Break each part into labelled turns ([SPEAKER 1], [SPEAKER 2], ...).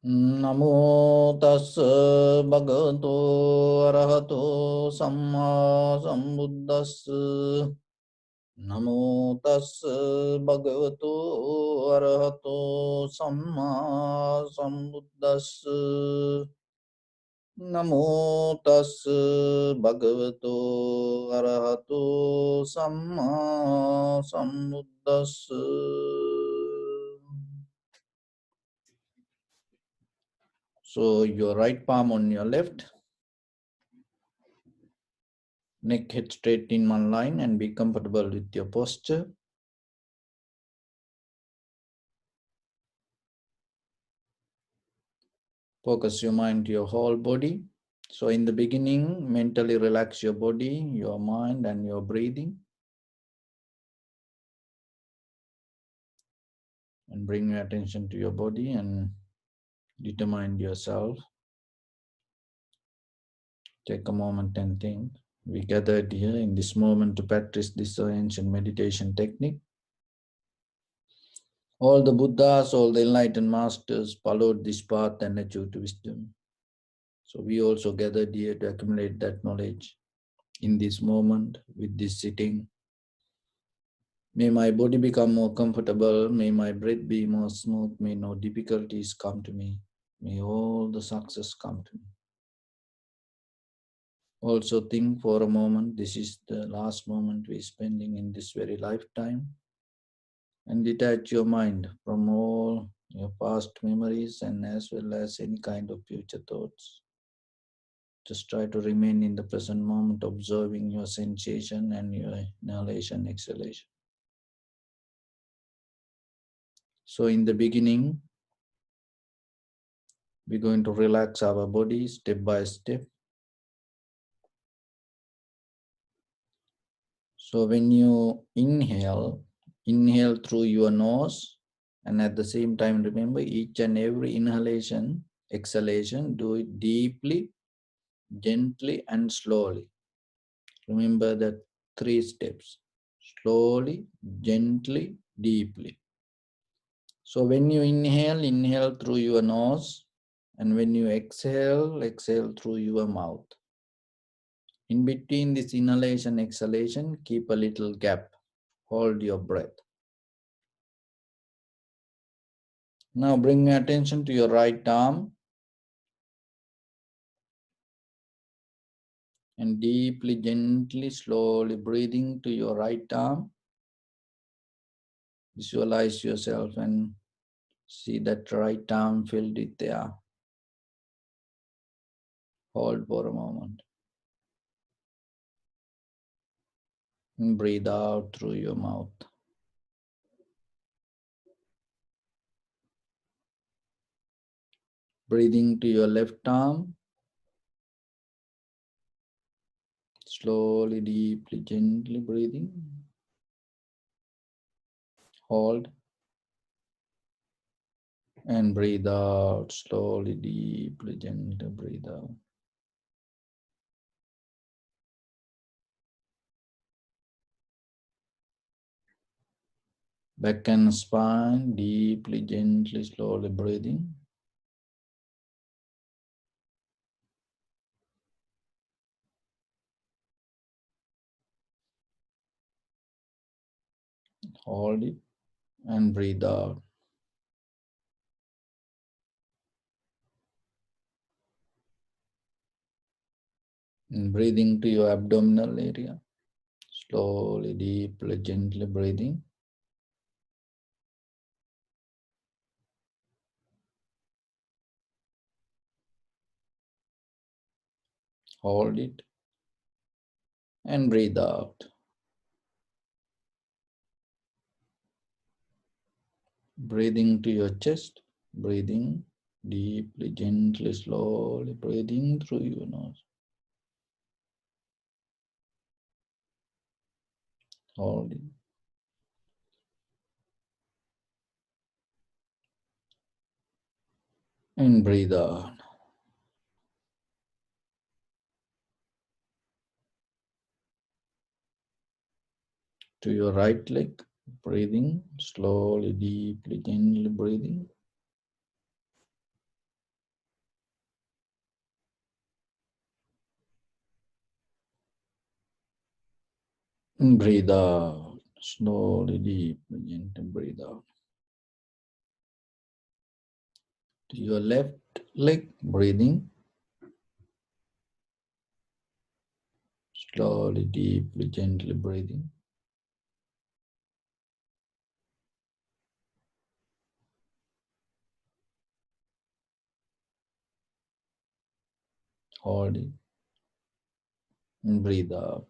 [SPEAKER 1] Namo tassa bhagavato arahato samma sambuddhassa. Namo tassa bhagavato arahato samma sambuddhassa. Namo tassa bhagavato arahato samma sambuddhassa. So your right palm on your left, neck head straight in one line, and be comfortable with your posture. Focus your mind to your whole body. So in the beginning, mentally relax your body, your mind, and your breathing. And bring your attention to your body and determine yourself. Take a moment and think. We gathered here in this moment to practice this ancient meditation technique. All the Buddhas, all the enlightened masters followed this path and achieved wisdom. So we also gathered here to accumulate that knowledge in this moment with this sitting. May my body become more comfortable. May my breath be more smooth. May no difficulties come to me. May all the success come to me. Also think for a moment, this is the last moment we're spending in this very lifetime. And detach your mind from all your past memories and as well as any kind of future thoughts. Just try to remain in the present moment, observing your sensation and your inhalation, exhalation. So in the beginning, we're going to relax our body step by step. So when you inhale through your nose, and at the same time, remember each and every inhalation, exhalation, do it deeply, gently, and slowly. Remember that 3 steps: slowly, gently, deeply. So when you inhale through your nose, and when you exhale through your mouth. In between this inhalation, exhalation, keep a little gap. Hold your breath. Now bring your attention to your right arm and deeply, gently, slowly breathing to your right arm. Visualize yourself and see that right arm filled with air. Hold for a moment. And breathe out through your mouth. Breathing to your left arm. Slowly, deeply, gently breathing. Hold. And breathe out. Slowly, deeply, gently breathe out. Back and spine, deeply, gently, slowly breathing. Hold it and breathe out. And breathing to your abdominal area. Slowly, deeply, gently breathing. Hold it and breathe out. Breathing to your chest. Breathing deeply, gently, slowly breathing through your nose. Hold it. And breathe out. To your right leg, breathing slowly, deeply, gently breathing. Breathe out. Slowly, deeply, gently breathe out. To your left leg, breathing. Slowly, deeply, gently breathing. Hold it. And breathe out.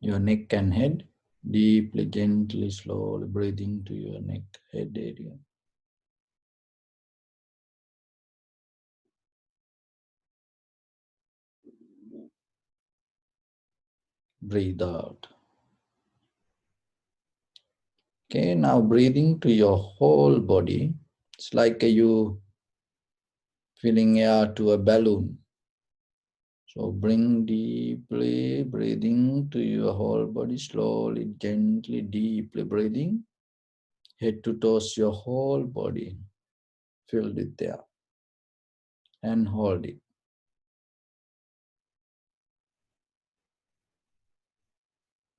[SPEAKER 1] Your neck and head. Deeply, gently, slowly breathing to your neck, head area. Breathe out. Okay, now breathing to your whole body. It's like you filling air to a balloon. So bring deeply breathing to your whole body, slowly, gently, deeply breathing. Head to toes, your whole body filled with air. And hold it.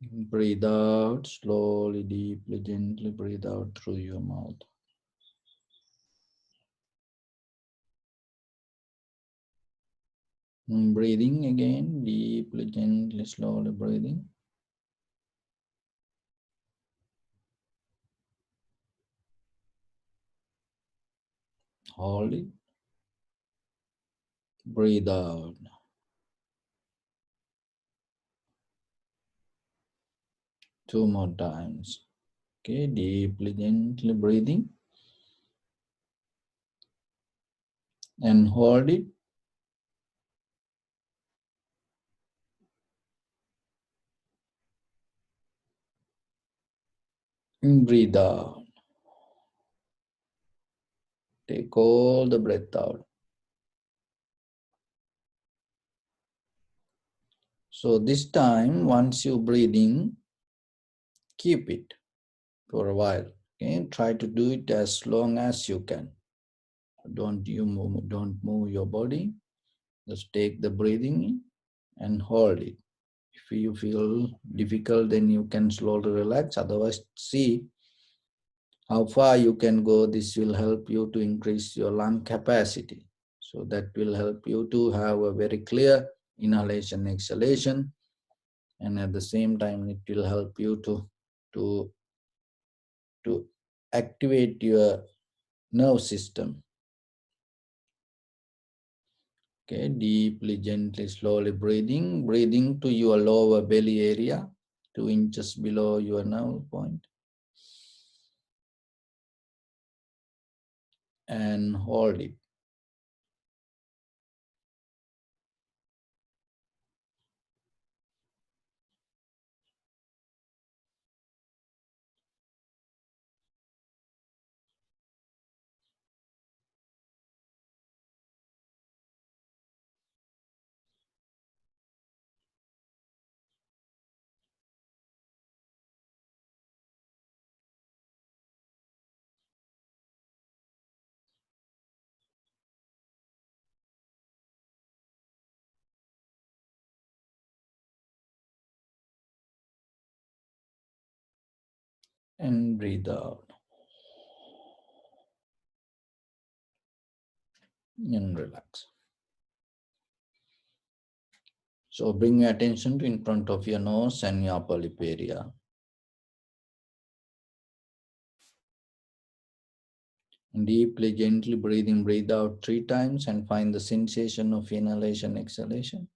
[SPEAKER 1] Breathe out, slowly, deeply, gently breathe out through your mouth. Breathing again, deeply, gently, slowly breathing. Hold it. Breathe out. Two more times. Okay, deeply, gently breathing. And hold it. Breathe out. Take all the breath out. So this time, once you breathe in, keep it for a while. Okay, try to do it as long as you can. Don't move your body. Just take the breathing in and hold it. If you feel difficult, then you can slowly relax. Otherwise, see how far you can go. This will help you to increase your lung capacity. So that will help you to have a very clear inhalation, exhalation, and at the same time, it will help you to, to activate your nerve system. Okay, deeply, gently, slowly breathing to your lower belly area, 2 inches below your navel point, and hold it. And breathe out and relax. So bring your attention to in front of your nose and your upper lip area. Deeply, gently breathing, breathe out 3 times and find the sensation of inhalation, exhalation.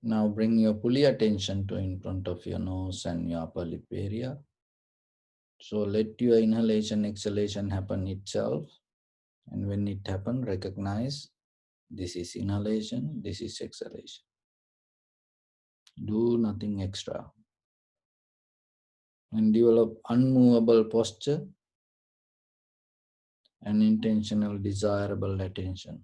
[SPEAKER 1] Now bring your fully attention to in front of your nose and your upper lip area. So let your inhalation, exhalation happen itself. And when it happens, recognize this is inhalation, this is exhalation. Do nothing extra. And develop unmovable posture and intentional, desirable attention.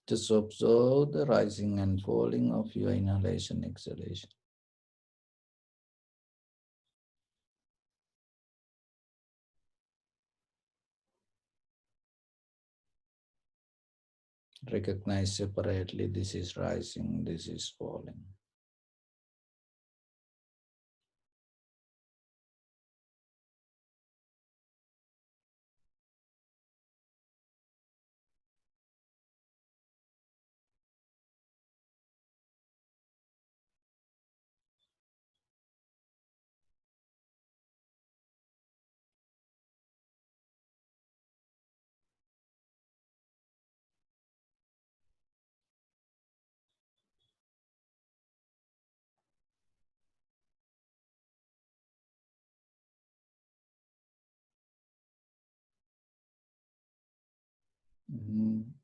[SPEAKER 1] Just observe the rising and falling of your inhalation, exhalation. Recognize separately, this is rising, this is falling.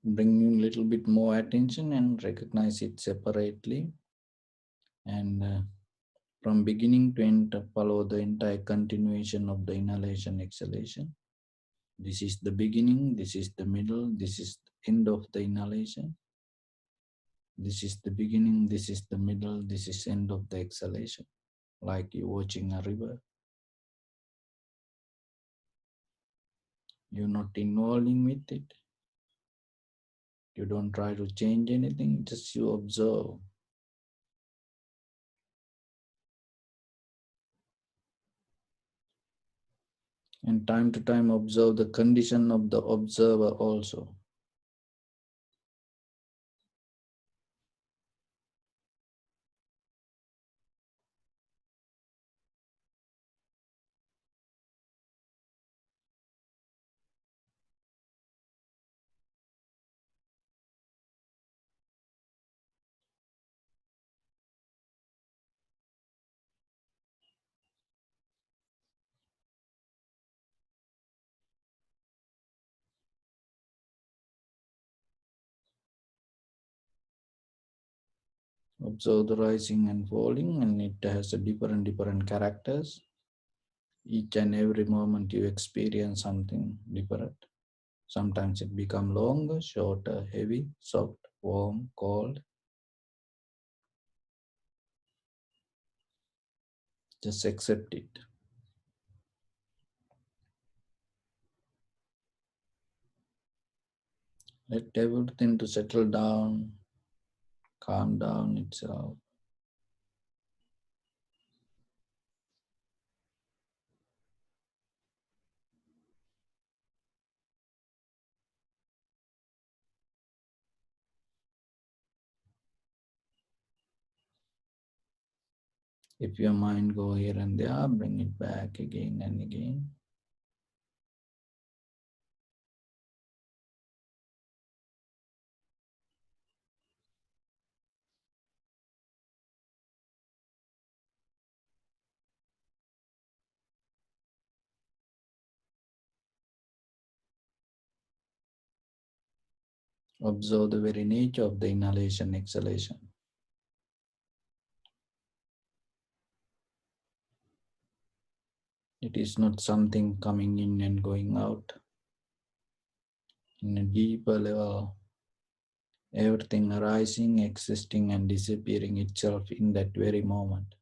[SPEAKER 1] Bring a little bit more attention and recognize it separately. And from beginning to end, follow the entire continuation of the inhalation, exhalation. This is the beginning, this is the middle, this is the end of the inhalation. This is the beginning, this is the middle, this is end of the exhalation. Like you're watching a river. You're not involving with it. You don't try to change anything, just you observe. And time to time observe the condition of the observer also. Observe the rising and falling, and it has a different characters. Each and every moment you experience something different. Sometimes it becomes longer, shorter, heavy, soft, warm, cold. Just accept it. Let everything to settle down, calm down itself. If your mind go here and there, bring it back again and again. Observe the very nature of the inhalation, exhalation. It is not something coming in and going out. In a deeper level, everything arising, existing, and disappearing itself in that very moment.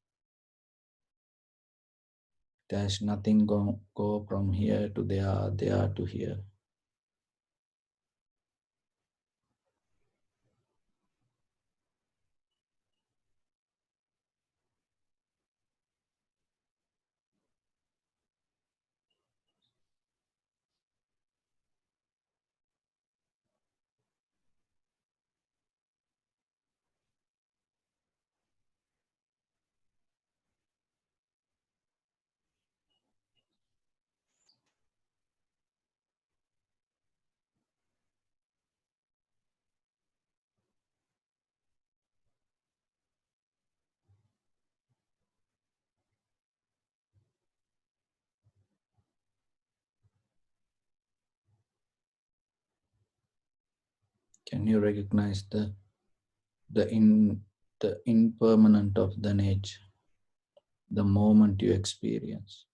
[SPEAKER 1] There's nothing go from here to there, there to here. Can you recognize the impermanent of the nature, the moment you experience?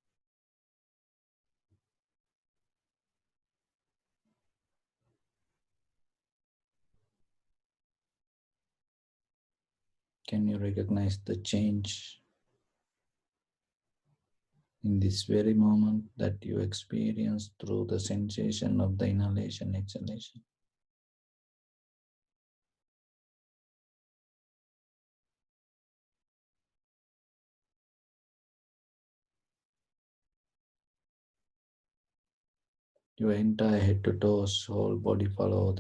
[SPEAKER 1] Can you recognize the change in this very moment that you experience through the sensation of the inhalation, exhalation? Your entire head to toes, whole body follow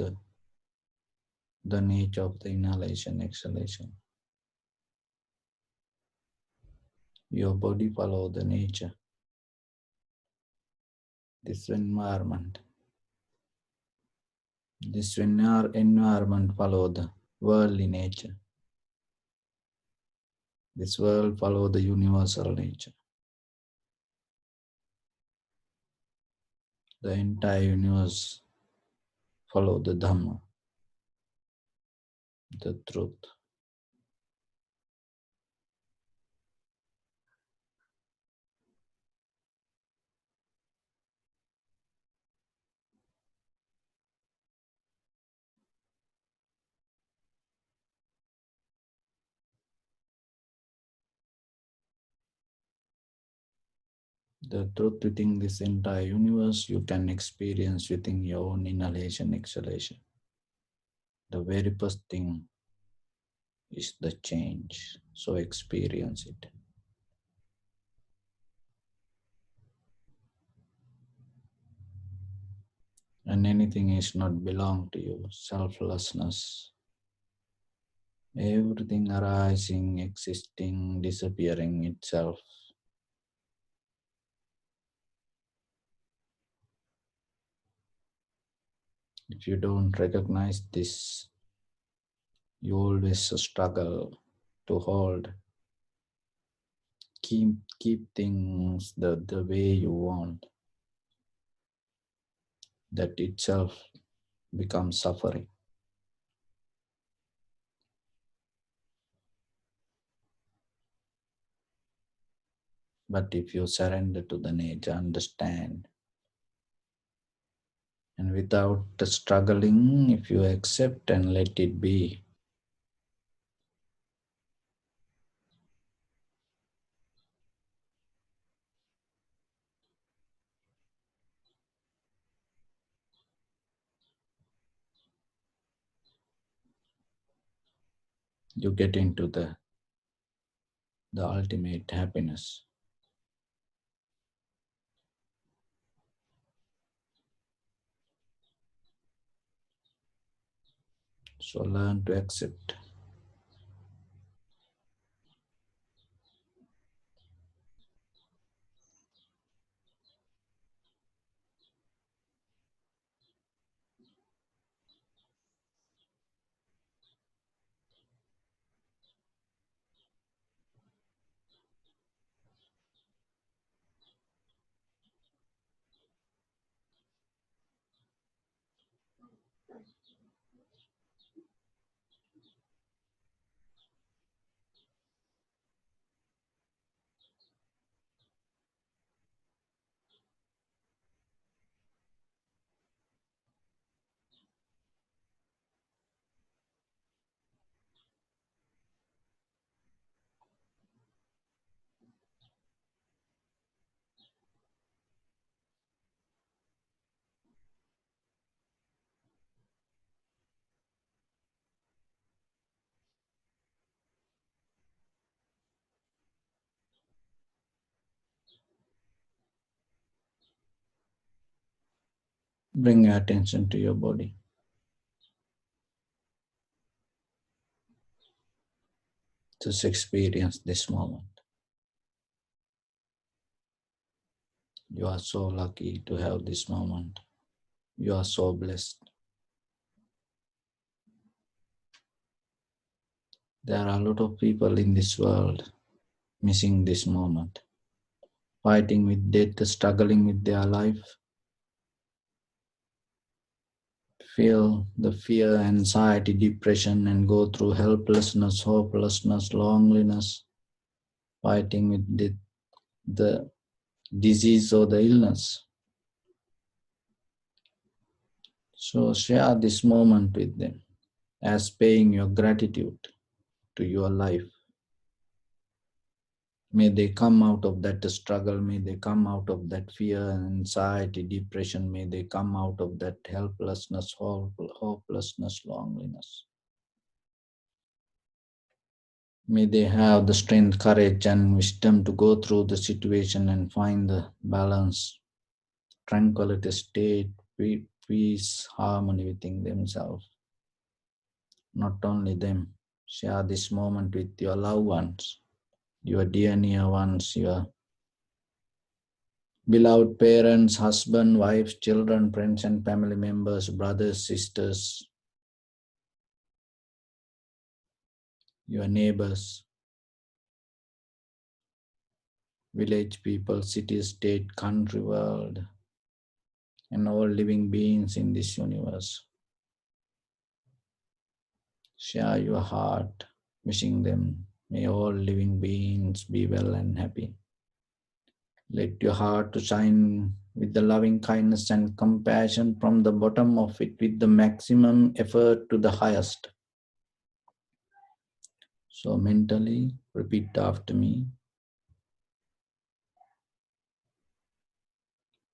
[SPEAKER 1] the nature of the inhalation, exhalation. Your body follow the nature, this environment. This environment follow the worldly nature. This world follow the universal nature. The entire universe follow the Dhamma, the truth. The truth within this entire universe you can experience within your own inhalation, exhalation. The very first thing is the change, so experience it. And anything is not belong to you, selflessness. Everything arising, existing, disappearing itself. If you don't recognize this, you always struggle to hold, keep things the way you want. That itself becomes suffering. But if you surrender to the nature, understand, and without the struggling, if you accept and let it be, you get into the ultimate happiness. So learn to accept. Bring your attention to your body. Just experience this moment. You are so lucky to have this moment. You are so blessed. There are a lot of people in this world missing this moment, fighting with death, struggling with their life, feel the fear, anxiety, depression, and go through helplessness, hopelessness, loneliness, fighting with the disease or the illness. So share this moment with them as paying your gratitude. to your life. May they come out of that struggle, may they come out of that fear, anxiety, depression, may they come out of that helplessness, hopelessness, loneliness. May they have the strength, courage, and wisdom to go through the situation and find the balance, tranquility, state, peace, harmony within themselves. Not only them, share this moment with your loved ones, your dear near ones, your beloved parents, husband, wives, children, friends, and family members, brothers, sisters, your neighbors, village people, city, state, country, world, and all living beings in this universe. Share your heart, wishing them, may all living beings be well and happy. Let your heart to shine with the loving kindness and compassion from the bottom of it with the maximum effort to the highest. So mentally repeat after me.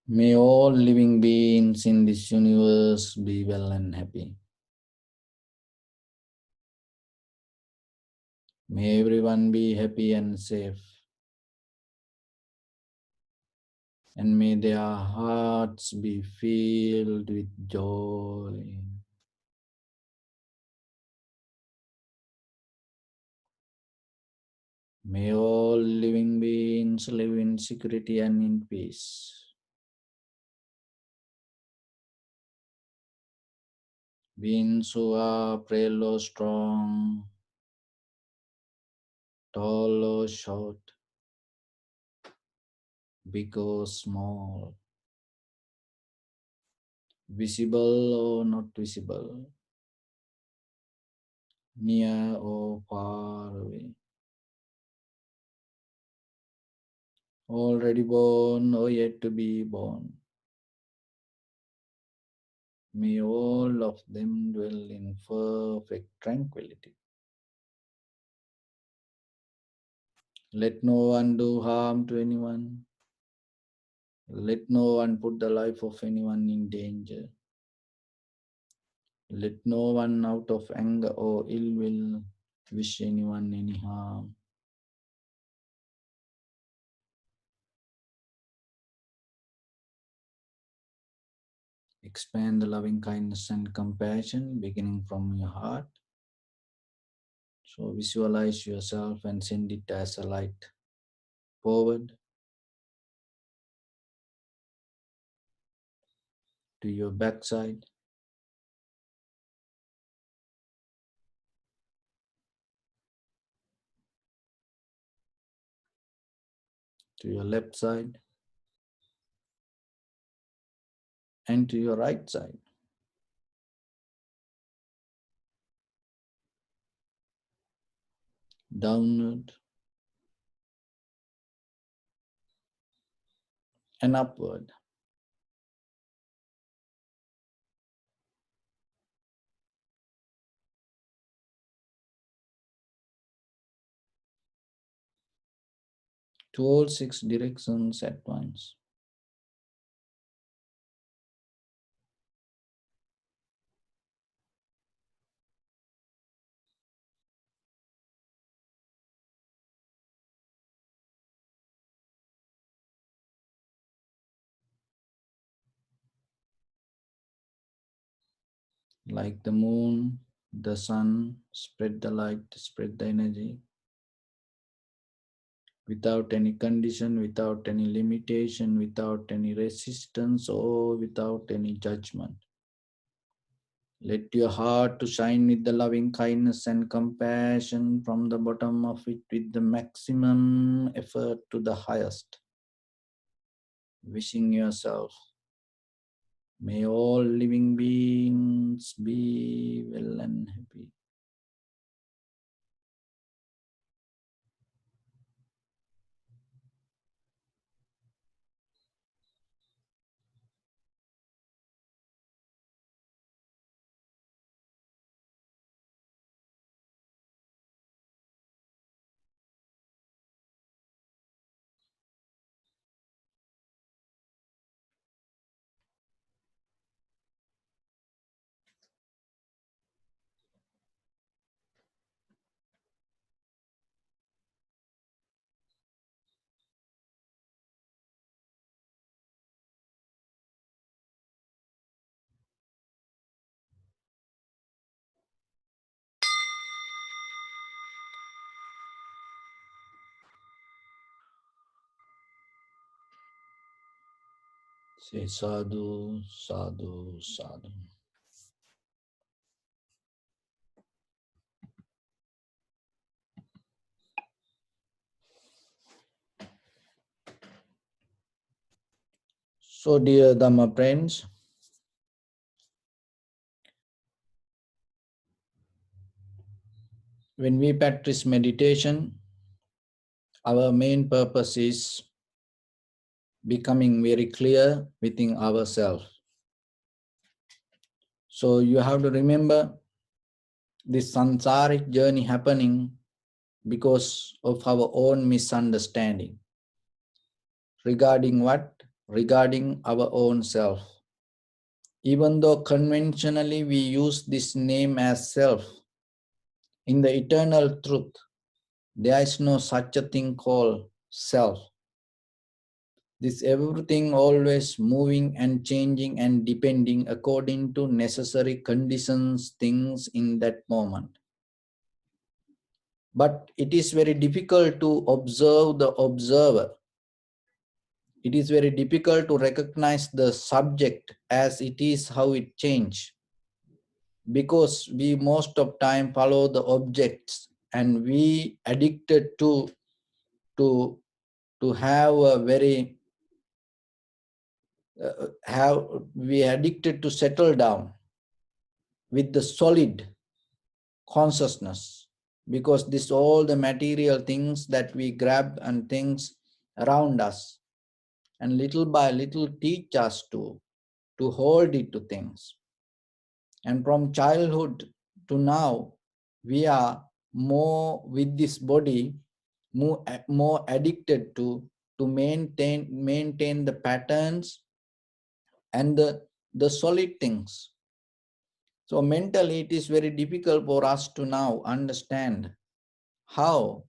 [SPEAKER 1] May all living beings in this universe be well and happy. May everyone be happy and safe. And may their hearts be filled with joy. May all living beings live in security and in peace. Beings who are frail or strong, tall or short, big or small, visible or not visible, near or far away, already born or yet to be born. May all of them dwell in perfect tranquility. Let no one do harm to anyone. Let no one put the life of anyone in danger. Let no one out of anger or ill will wish anyone any harm. Expand the loving kindness and compassion beginning from your heart. So visualize yourself and send it as a light forward to your backside, to your left side, and to your right side. Downward and upward. To all 6 directions at once. Like the moon, the sun, spread the light, spread the energy. Without any condition, without any limitation, without any resistance, or without any judgment. Let your heart to shine with the loving kindness and compassion from the bottom of it with the maximum effort to the highest. Wishing yourself, may all living beings be well and happy. Say sadhu, sadhu, sadhu. So, dear Dhamma friends, when we practice meditation, our main purpose is becoming very clear within ourselves. So, you have to remember this samsaric journey happening because of our own misunderstanding. Regarding what? Regarding our own self. Even though conventionally we use this name as self, in the eternal truth, there is no such a thing called self. This everything always moving and changing and depending according to necessary conditions, things in that moment. But it is very difficult to observe the observer. It is very difficult to recognize the subject as it is, how it change, because we most of time follow the objects and we addicted to have a very have we addicted to settle down with the solid consciousness, because this all the material things that we grab and things around us, and little by little teach us to hold it to things. And from childhood to now, we are more with this body, more addicted to maintain the patterns and the solid things. So mentally, it is very difficult for us to now understand how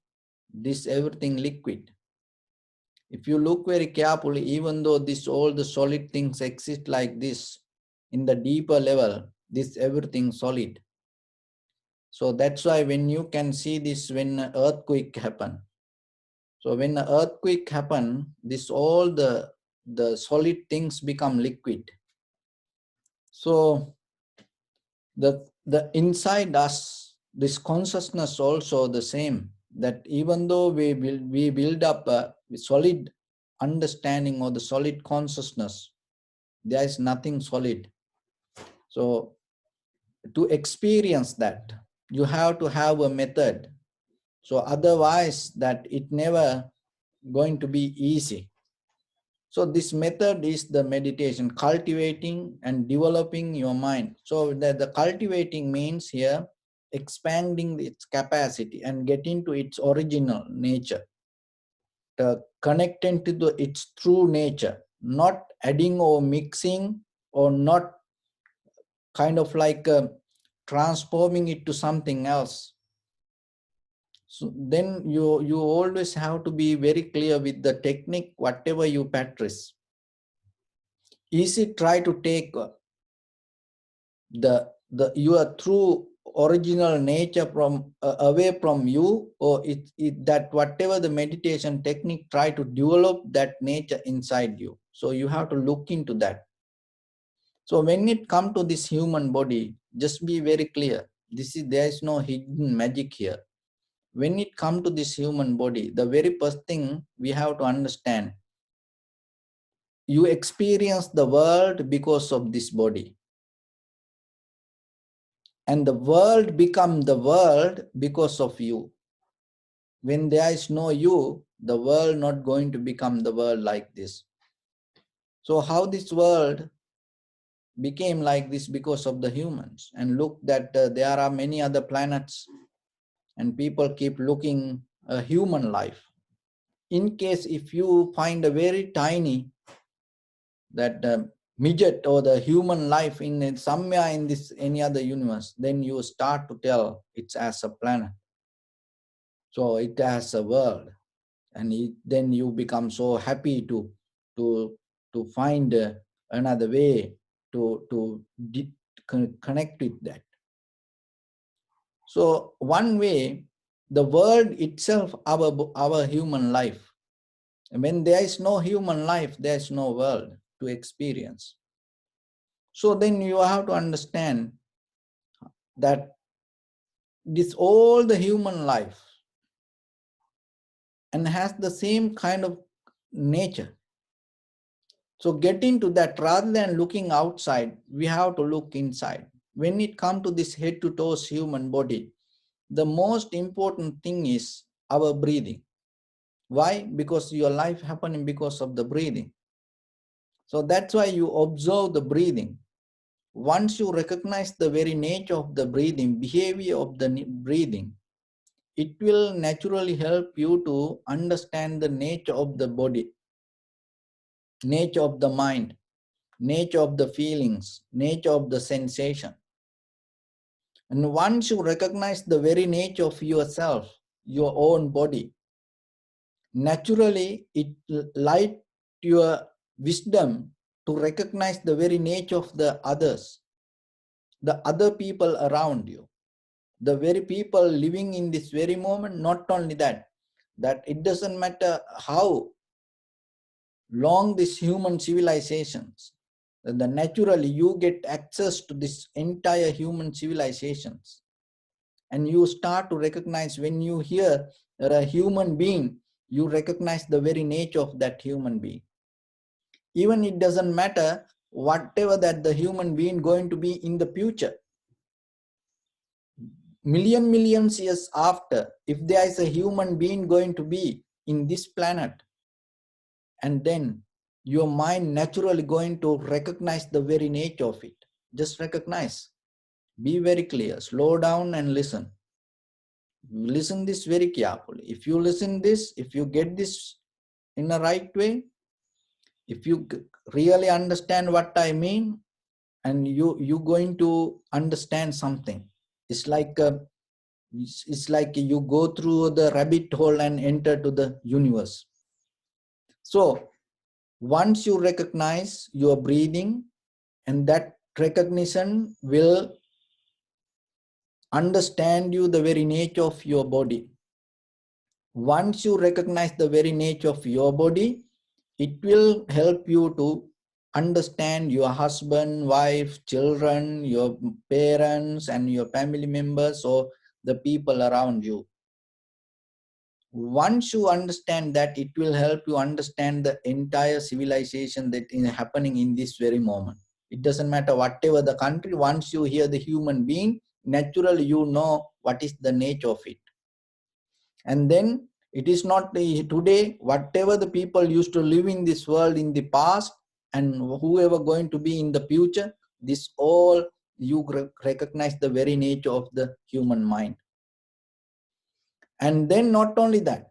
[SPEAKER 1] this everything liquid. If you look very carefully, even though this all the solid things exist like this, in the deeper level, this everything solid. So that's why when you can see this, when an earthquake happen. So when the earthquake happen, this all the solid things become liquid. So the inside us, this consciousness also the same, that even though we build up a solid understanding or the solid consciousness, there is nothing solid. So to experience that, you have to have a method. So otherwise that it never going to be easy. So this method is the meditation, cultivating and developing your mind. So the cultivating means here expanding its capacity and getting to its original nature, connecting to its true nature, not adding or mixing or not kind of like transforming it to something else. So then you always have to be very clear with the technique, whatever you practice. Is it try to take the your true original nature from away from you, or it that whatever the meditation technique try to develop that nature inside you? So you have to look into that. So when it come to this human body, just be very clear, there is no hidden magic here. When it come to this human body, the very first thing we have to understand, you experience the world because of this body, and the world become the world because of you. When there is no you, the world not going to become the world like this. So how this world became like this? Because of the humans. And look that there are many other planets, and people keep looking a human life. In case if you find a very tiny that midget or the human life in somewhere in this any other universe, then you start to tell it's as a planet. So it has a world, and then you become so happy to find another way to connect with that. So one way, the world itself, our human life. When there is no human life, there is no world. to experience. So then you have to understand that this all the human life and has the same kind of nature. So get into that rather than looking outside, we have to look inside. When it comes to this head to toes human body, the most important thing is our breathing. Why? Because your life happening because of the breathing. So that's why you observe the breathing. Once you recognize the very nature of the breathing, behavior of the breathing, it will naturally help you to understand the nature of the body, nature of the mind, nature of the feelings, nature of the sensation. And once you recognize the very nature of yourself, your own body, naturally it light your wisdom to recognize the very nature of the others, the other people around you, the very people living in this very moment. Not only that, that it doesn't matter how long these human civilizations, the naturally you get access to this entire human civilizations, and you start to recognize when you hear a human being, you recognize the very nature of that human being. Even it doesn't matter whatever that the human being going to be in the future, millions years after, if there is a human being going to be in this planet, and then your mind naturally going to recognize the very nature of it. Just recognize, be very clear, slow down and listen. Listen this very carefully. If you listen this, if you get this in the right way, if you really understand what I mean, and you going to understand something. It's like you go through the rabbit hole and enter to the universe. So once you recognize your breathing, and that recognition will understand you the very nature of your body. Once you recognize the very nature of your body, it will help you to understand your husband, wife, children, your parents, and your family members, or the people around you. Once you understand that, it will help you understand the entire civilization that is happening in this very moment. It doesn't matter whatever the country, once you hear the human being, naturally you know what is the nature of it. And then it is not today, whatever the people used to live in this world in the past, and whoever going to be in the future, this all you recognize the very nature of the human mind. And then not only that,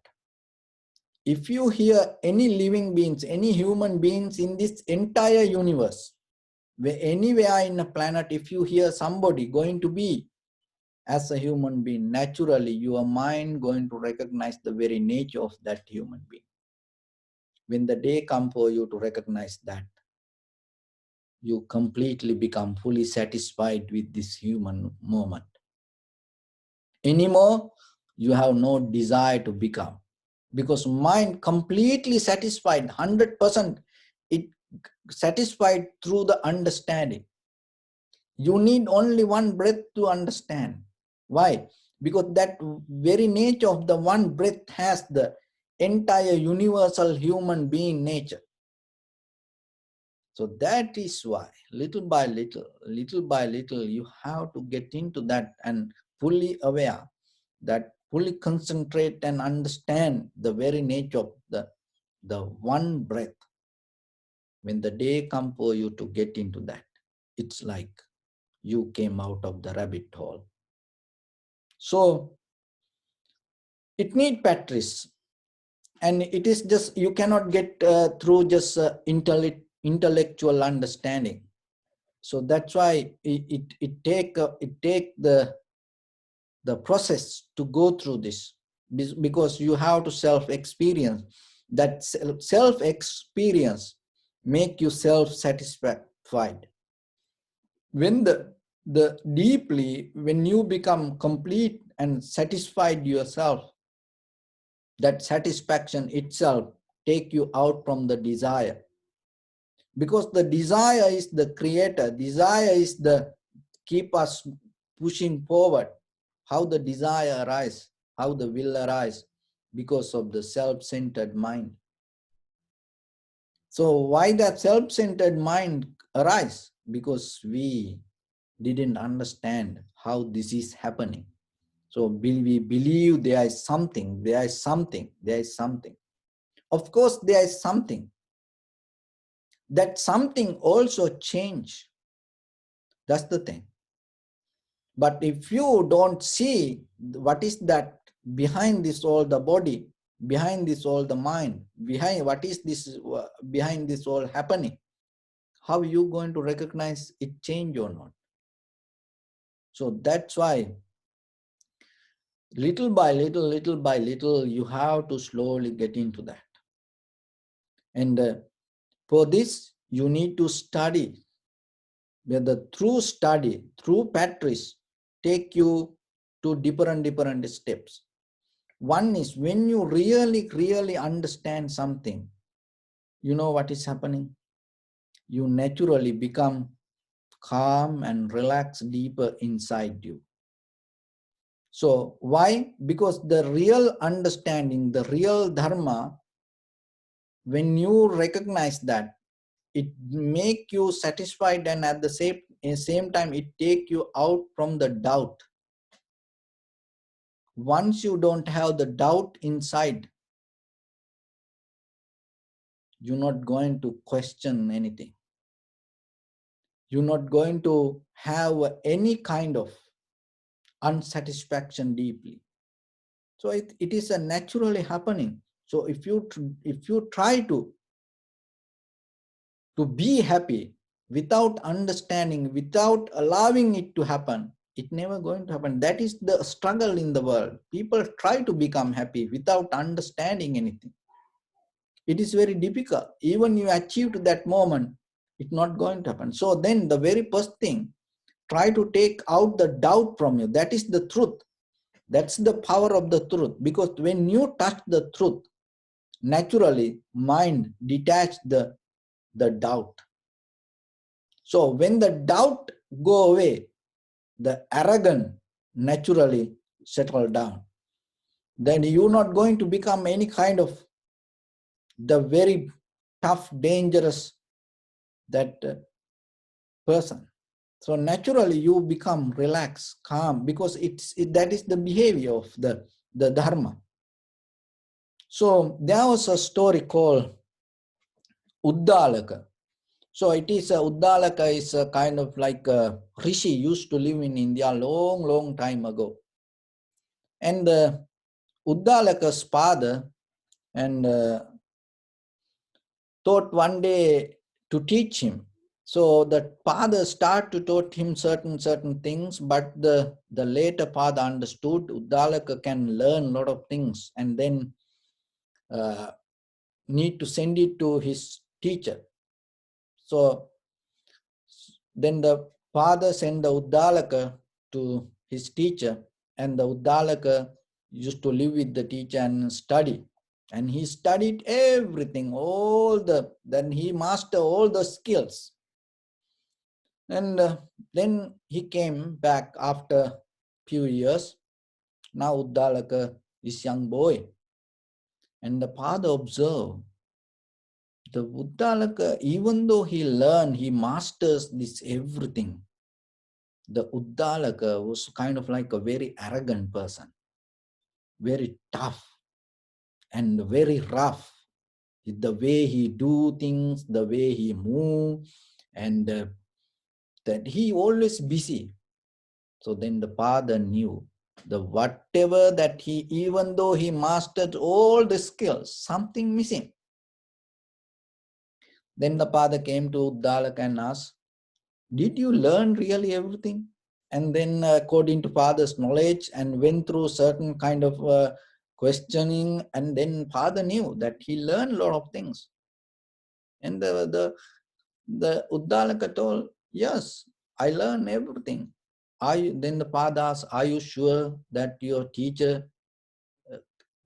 [SPEAKER 1] if you hear any living beings, any human beings in this entire universe, where anywhere in a planet, if you hear somebody going to be as a human being, naturally your mind going to recognize the very nature of that human being. When the day comes for you to recognize that, you completely become fully satisfied with this human moment. Anymore, you have no desire to become, because mind completely satisfied, 100%, it satisfied through the understanding. You need only one breath to understand. Why? Because that very nature of the one breath has the entire universal human being nature. So that is why little by little, you have to get into that and fully aware, that fully concentrate and understand the very nature of the one breath. When the day comes for you to get into that, it's like you came out of the rabbit hole. So it needs practice, and it is just, you cannot get through just intellectual understanding. So that's why it take the process to go through this, because you have to self-experience. That self-experience make you self-satisfied. When the deeply, when you become complete and satisfied yourself, that satisfaction itself take you out from the desire. Because the desire is the creator, desire is the keep us pushing forward. How the desire arise, how the will arise? Because of the self-centered mind. So why that self-centered mind arise? Because we didn't understand how this is happening. So we believe there is something, there is something, there is something. Of course, there is something. That something also change. That's the thing. But if you don't see what is that behind this all the body, behind this all the mind, behind what is this, behind this all happening, how are you going to recognize it change or not? So that's why little by little, little by little, you have to slowly get into that. And for this, you need to study. Where the through study, through practice, take you to different steps. One is when you really understand something, you know what is happening? You naturally become calm and relaxed deeper inside you. So why? Because the real understanding, the real dharma, when you recognize that, it make you satisfied, and at the same time it take you out from the doubt. Once you don't have the doubt inside, you're not going to question anything. You're not going to have any kind of unsatisfaction deeply. So it is a naturally happening. So if you try to be happy without understanding, without allowing it to happen, it never going to happen. That is the struggle in the world. People try to become happy without understanding anything. It is very difficult. Even you achieve to that moment, it's not going to happen. So then the very first thing, try to take out the doubt from you. That is the truth. That's the power of the truth. Because when you touch the truth, naturally mind detach the doubt. So when the doubt go away, the arrogant naturally settle down. Then you're not going to become any kind of the very tough, dangerous that person. So naturally you become relaxed, calm, because that is the behavior of the dharma. So there was a story called Uddalaka. So it is Uddalaka is a kind of like a rishi used to live in India long time ago. And Uddalaka's father and thought one day to teach him. So the father started to taught him certain things, but the later father understood Uddalaka can learn a lot of things and then need to send it to his teacher. So then the father sent the Uddalaka to his teacher, and the Uddalaka used to live with the teacher and study. And he studied everything, then he mastered all the skills. And then he came back after few years. Now Uddalaka is young boy. And the father observed, the Uddalaka, even though he learned, he masters this everything, the Uddalaka was kind of like a very arrogant person, very tough and very rough. The way he do things, the way he move, and that he always busy. So then the father knew the whatever that he, even though he mastered all the skills, something missing. Then the father came to Uddalaka and asked, did you learn really everything? And then according to father's knowledge and went through certain kind of questioning, and then father knew that he learned a lot of things. And the Uddalaka told, yes, I learned everything. Then the father asked, are you sure that your teacher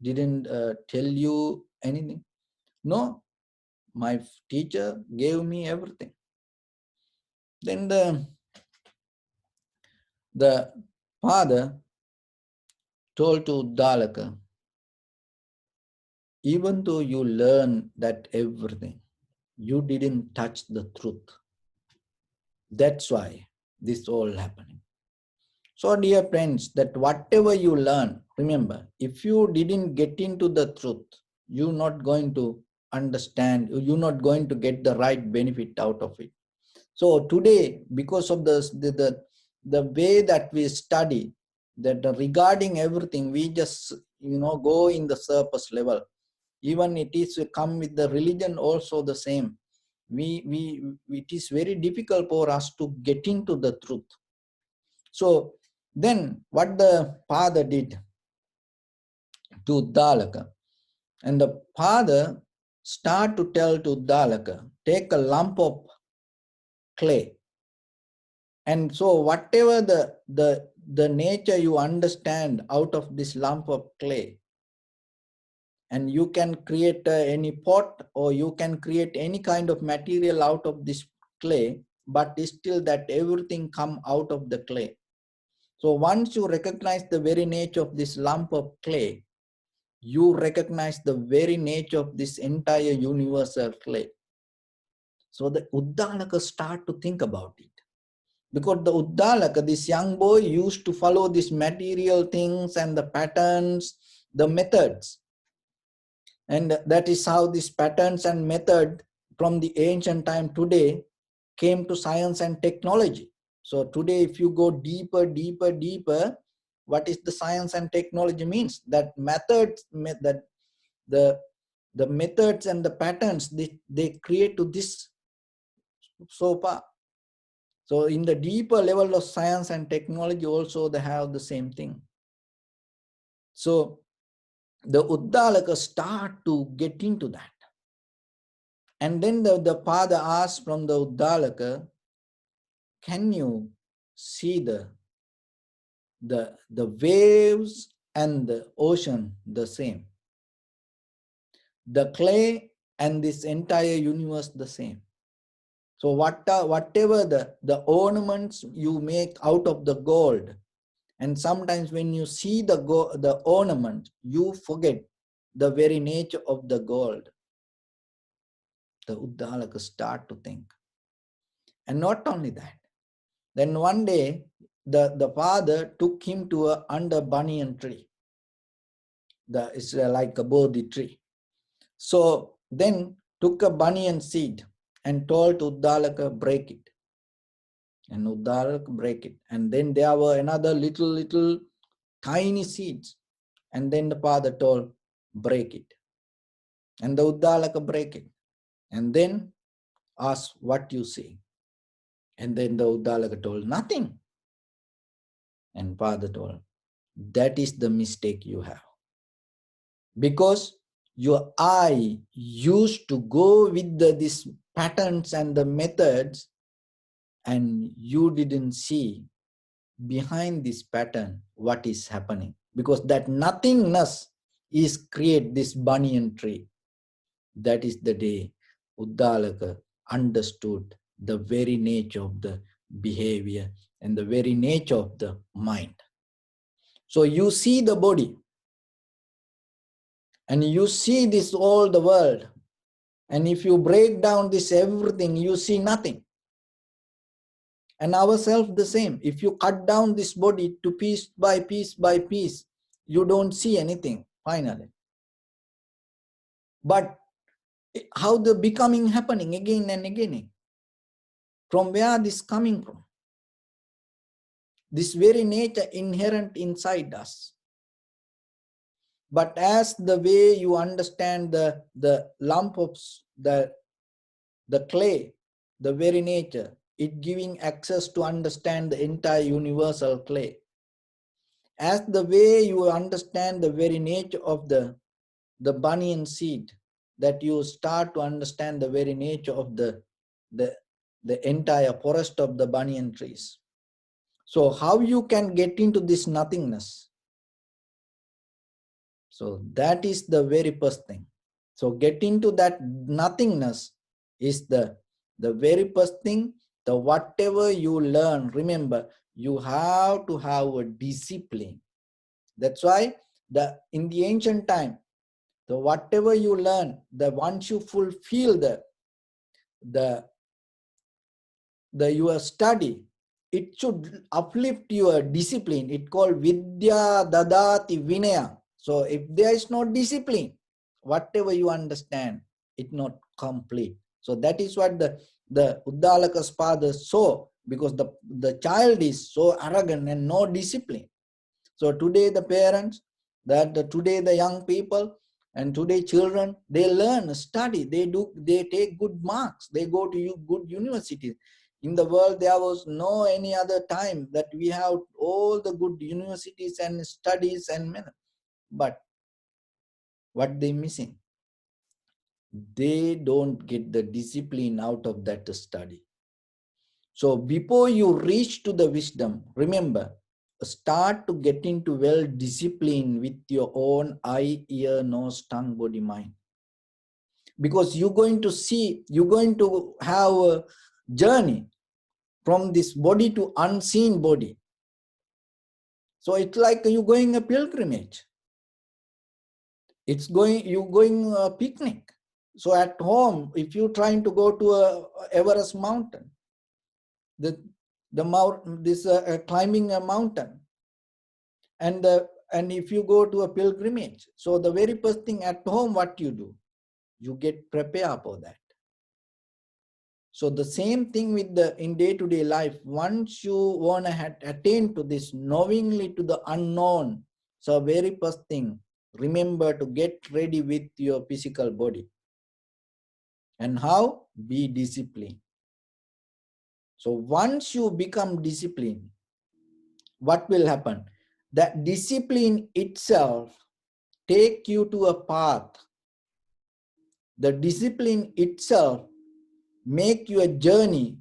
[SPEAKER 1] didn't tell you anything? No, my teacher gave me everything. Then the father told to Uddalaka, even though you learn that everything, you didn't touch the truth. That's why this all happening. So dear friends, that whatever you learn, remember, if you didn't get into the truth, you're not going to understand, you're not going to get the right benefit out of it. So today, because of the way that we study, that regarding everything, we just go in the surface level. Even it is come with the religion also the same. It is very difficult for us to get into the truth. So then what the father did to Uddalaka, and the father start to tell to Uddalaka, take a lump of clay. And so whatever the nature you understand out of this lump of clay, and you can create any pot, or you can create any kind of material out of this clay, but it's still that everything come out of the clay. So once you recognize the very nature of this lump of clay, you recognize the very nature of this entire universal clay. So the Uddalaka start to think about it. Because the Uddalaka, this young boy, used to follow these material things and the patterns, the methods. And that is how these patterns and method from the ancient time today came to science and technology. So today, if you go deeper, what is the science and technology means? That methods, that the methods and the patterns they create to this so far. So in the deeper level of science and technology also they have the same thing. So the Uddalaka start to get into that. And then the father asks from the Uddalaka, can you see the waves and the ocean the same? The clay and this entire universe the same. So whatever the ornaments you make out of the gold, and sometimes when you see the ornament, you forget the very nature of the gold. The Uddalaka start to think. And not only that, then one day the father took him to a under banyan tree. It's like a Bodhi tree. So then took a banyan seed and told Uddalaka, break it. And Uddalaka break it. And then there were another little tiny seeds. And then the father told, break it. And the Uddalaka break it. And then ask what you see. And then the Uddalaka told, nothing. And father told, that is the mistake you have. Because your eye used to go with these patterns and the methods, and you didn't see behind this pattern what is happening. Because that nothingness is create this banyan tree. That is the day Uddalaka understood the very nature of the behavior and the very nature of the mind. So you see the body, and you see this all the world, and if you break down this everything, you see nothing. And ourselves the same. If you cut down this body to piece by piece, you don't see anything finally. But how the becoming happening again and again? From where this coming from? This very nature inherent inside us. But as the way you understand the lump of the clay, the very nature, it giving access to understand the entire universal clay. As the way you understand the very nature of the banyan seed, that you start to understand the very nature of the entire forest of the banyan trees. So how you can get into this nothingness? So that is the very first thing. So get into that nothingness is the very first thing. The whatever you learn, remember, you have to have a discipline. That's why in the ancient time, the whatever you learn, the once you fulfill the your study, it should uplift your discipline. It called vidya dadati vinaya. So if there is no discipline, whatever you understand, it not complete. So that is what the Uddalaka's father saw, because the child is so arrogant and no discipline. So today the parents, today the young people and today children, they learn, study, they take good marks, they go to good universities. In the world, there was no any other time that we have all the good universities and studies but what they missing? They don't get the discipline out of that study. So before you reach to the wisdom, remember, start to get into well discipline with your own eye, ear, nose, tongue, body, mind. Because you're going to have a journey from this body to unseen body. So it's like you're going a pilgrimage. You're going a picnic. So at home, if you're trying to go to a Everest mountain, climbing a mountain, and if you go to a pilgrimage, so the very first thing at home, what you do, you get prepared for that. So the same thing with in day-to-day life. Once you want to attain to this knowingly to the unknown, so very first thing, remember to get ready with your physical body. And how? Be disciplined. So once you become disciplined, what will happen? That discipline itself take you to a path. The discipline itself make your journey.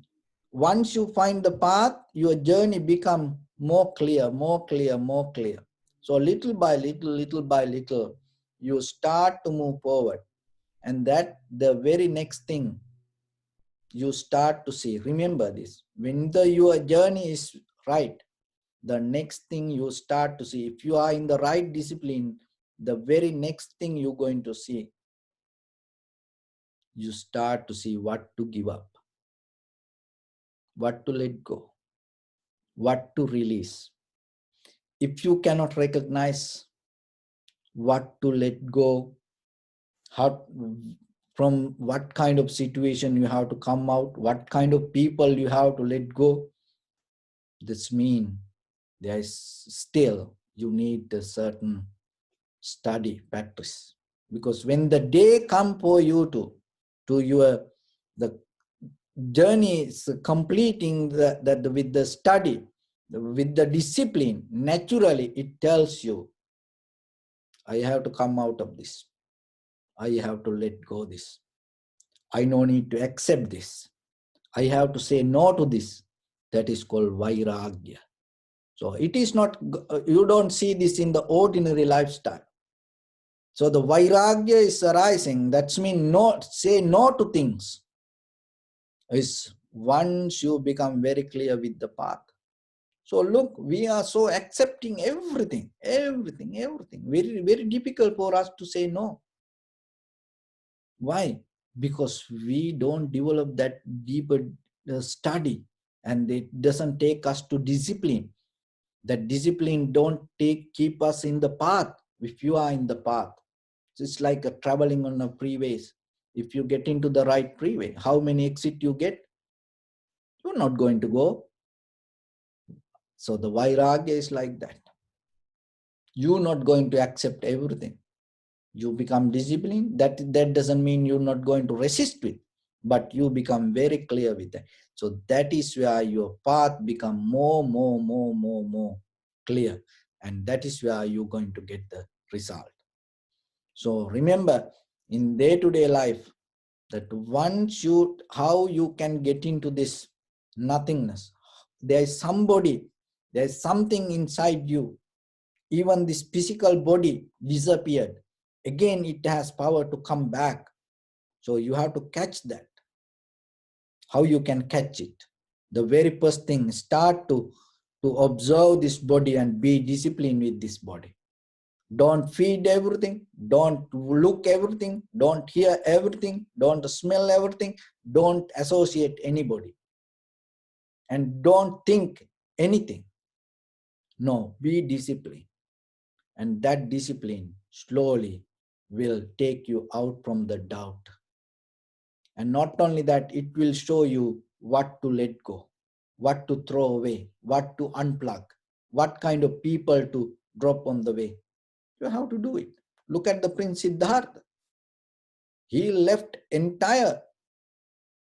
[SPEAKER 1] Once you find the path, your journey become more clear, more clear, more clear. So little by little, you start to move forward. And that the very next thing you start to see. Remember this, when your journey is right, the next thing you start to see, if you are in the right discipline, the very next thing you're going to see, you start to see what to give up, what to let go, what to release. If you cannot recognize what to let go, how, from what kind of situation you have to come out, what kind of people you have to let go, this means there is still you need a certain study practice. Because when the day come for you to your the journey is completing that with the study, with the discipline, naturally it tells you, I have to come out of this. I have to let go this. I no need to accept this. I have to say no to this. That is called vairagya. So it is not, you don't see this in the ordinary lifestyle. So the vairagya is arising. That means no, say no to things. Is once you become very clear with the path. So look, we are so accepting everything. Very, very difficult for us to say no. Why? Because we don't develop that deeper study, and it doesn't take us to discipline. That discipline don't keep us in the path. If you are in the path, it's like traveling on a freeways. If you get into the right freeway, how many exit you get? You're not going to go. So the vairagya is like that. You're not going to accept everything. You become disciplined. That doesn't mean you're not going to resist it, but you become very clear with that. So that is where your path become more clear. And that is where you're going to get the result. So remember, in day-to-day life, that once how you can get into this nothingness. There is somebody, there is something inside you. Even this physical body disappeared. again it has power to come back. So you have to catch that. How you can catch it? The very first thing, start to observe this body and be disciplined with this body. Don't feed everything, don't look everything, don't hear everything, don't smell everything, don't associate anybody, and don't think anything. No, be disciplined. And that discipline slowly will take you out from the doubt. And not only that, it will show you what to let go, what to throw away, what to unplug, what kind of people to drop on the way. You have to do it. Look at the Prince Siddhartha. He left entire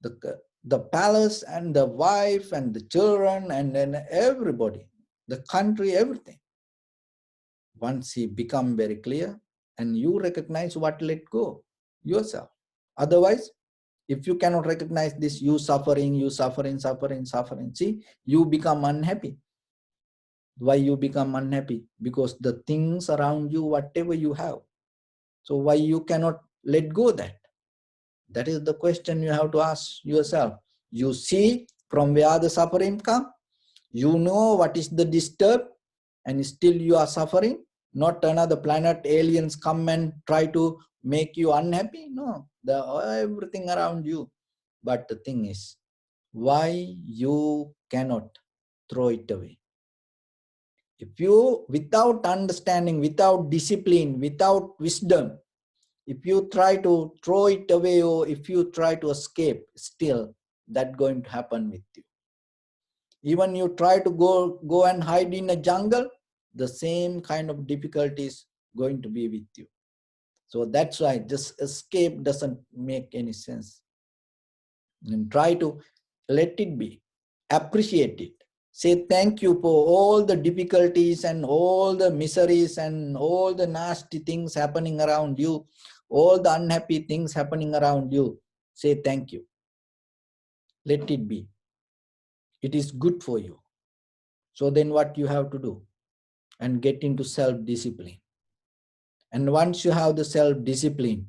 [SPEAKER 1] the palace and the wife and the children and then everybody, the country, everything. Once he become very clear and you recognize what let go yourself. Otherwise, if you cannot recognize this, you suffering. See, you become unhappy. Why you become unhappy? Because the things around you, whatever you have. So why you cannot let go that? That is the question you have to ask yourself. You see from where the suffering come. You know what is the disturb, and still you are suffering. Not another planet, aliens come and try to make you unhappy. No, everything around you. But the thing is, why you cannot throw it away? If you, without understanding, without discipline, without wisdom, if you try to throw it away or if you try to escape, still that's going to happen with you. Even you try to go and hide in a jungle, the same kind of difficulties going to be with you. So that's why just escape doesn't make any sense. And try to let it be, appreciate it, say thank you for all the difficulties and all the miseries and all the nasty things happening around you, all the unhappy things happening around you. Say thank you, let it be, it is good for you. So then what you have to do? And get into self-discipline. And once you have the self-discipline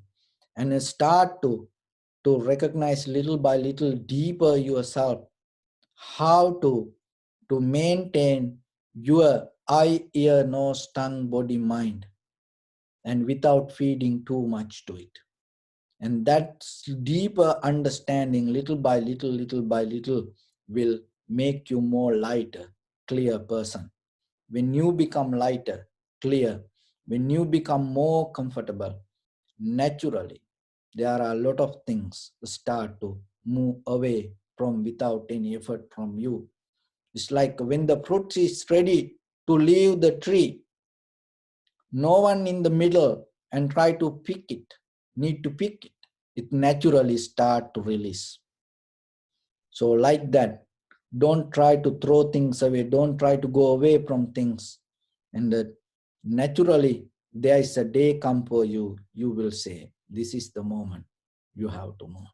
[SPEAKER 1] and start to recognize little by little deeper yourself, how to maintain your eye, ear, nose, tongue, body, mind, and without feeding too much to it. And that deeper understanding, little by little, will make you more lighter, clear person. When you become lighter, clear, when you become more comfortable, naturally, there are a lot of things start to move away from without any effort from you. It's like when the fruit is ready to leave the tree, no one in the middle and try to pick it, need to pick it. It naturally start to release. So like that, don't try to throw things away. Don't try to go away from things. And naturally, there is a day come for you. You will say, this is the moment you have to move.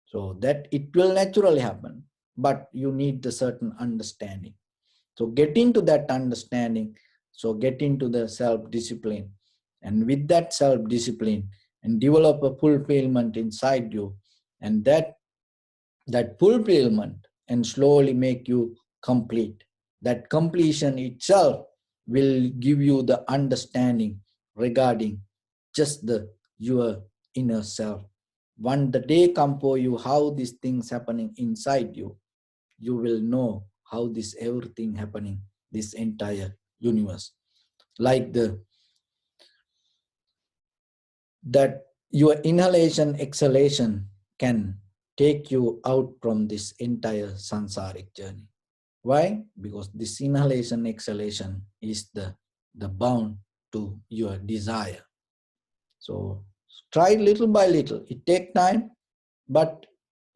[SPEAKER 1] So that it will naturally happen. But you need the certain understanding. So get into that understanding. So get into the self-discipline. And with that self-discipline, and develop a fulfillment inside you. And that fulfillment and slowly make you complete. That completion itself will give you the understanding regarding just your inner self. When the day come for you, how these things happening inside you, you will know how this everything happening, this entire universe. Like that your inhalation, exhalation can take you out from this entire sansaric journey. Why? Because this inhalation, exhalation is the bound to your desire. So try little by little. It takes time, but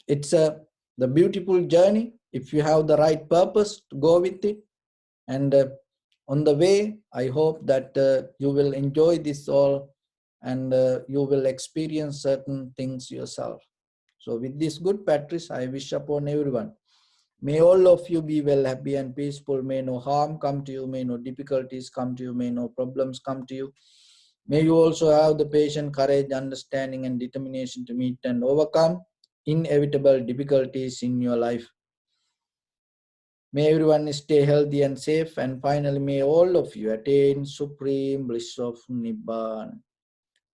[SPEAKER 1] it's the beautiful journey. If you have the right purpose to go with it, and on the way, I hope that you will enjoy this all, and you will experience certain things yourself. So with this good Patrice, I wish upon everyone. May all of you be well, happy and peaceful. May no harm come to you. May no difficulties come to you. May no problems come to you. May you also have the patience, courage, understanding, and determination to meet and overcome inevitable difficulties in your life. May everyone stay healthy and safe, and finally, may all of you attain supreme bliss of Nibbana.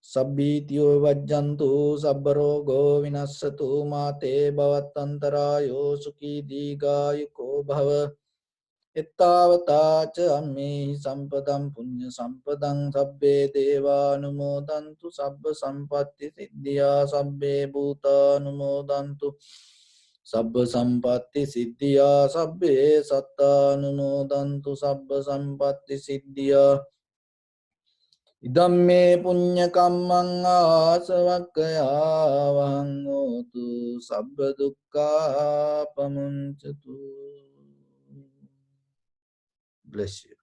[SPEAKER 1] Sabbityo vajjantu sabbarogo vinassatu mate bhavatantarayo sukhi digayuko bhava. Ittavata cha ammehi sampadam punya sampadam sabbe deva anumodantu sabba sampatti siddhya sabbe bhuta anumodantu sabba sampatti siddhya sabbe satta anumodantu sabba sampatti siddhya. Idamme punya kammang asavakkaya vahangotu sabba dukkha pamuncatu. Bless you.